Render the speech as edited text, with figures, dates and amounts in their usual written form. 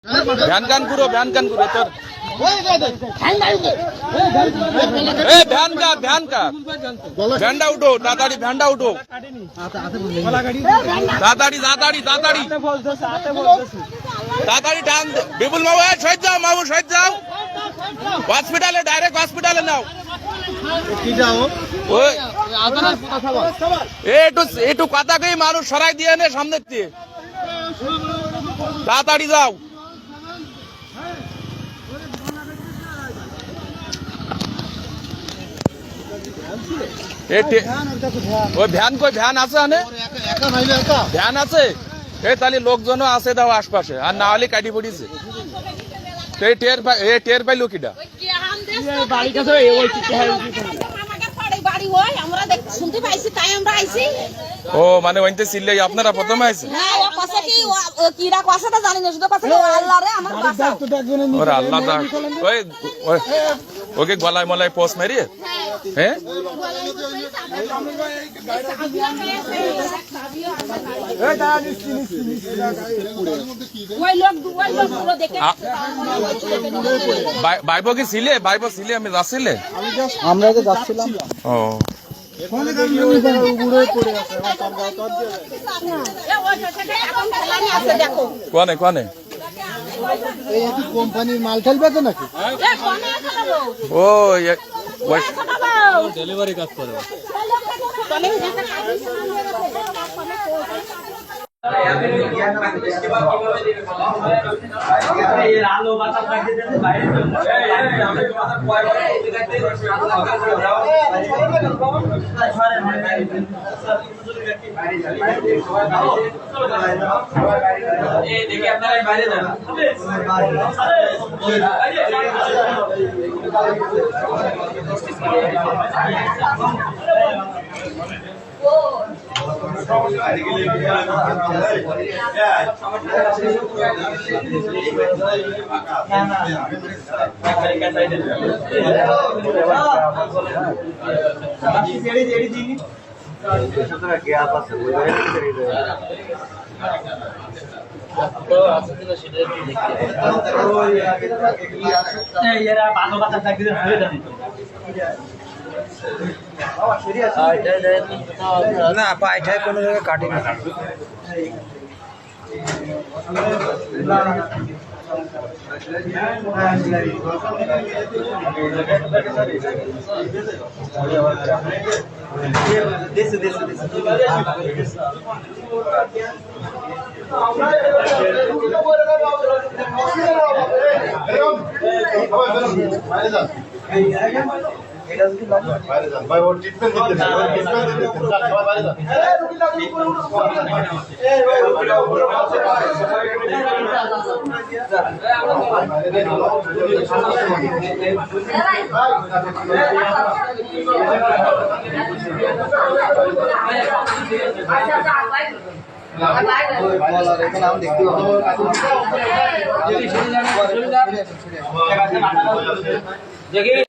ध्यान कान करो तर ध्यान का ভ্যানটা উঠো তাড়াতাড়ি ভ্যানটা উঠো তাড়াতাড়ি টান বিপুল বাবু সহিত যাও মাবু সহিত যাও হসপিটালে ডাইরেক্ট হসপিটালে নাও একটু কথাকেই মানুষ সরাই দিয়ে নে সামনে দিয়ে তাড়াতাড়ি যাও ভ্যান কই ভ্যান আছে ভ্যান আছে তাহলে লোকজনও আছে দাও আশপাশে আর না হলে কাটি পড়িছে টের পাইলো কিটা ও মানে ওইতে চিল্লে আপনারা প্রথমে আইছে আল্লাহ ওকে গলায় মলায় পোষ মারিয়ে হ্যাঁ বাইব কি ছিলে বাইব ছিলে আমি যাচ্ছিলে আমরা তো যাচ্ছিলাম ও কোনে কোনে কোম্পানির মাল ঠেলবে তো নাকি ও ডেলিভারি কাজ করে দেখি আপনারা বাইরে যান না পায়ঠায় কোনো জায়গায় কাটি না ভাই ওর ট্রিটমেন্ট দিতে দেখি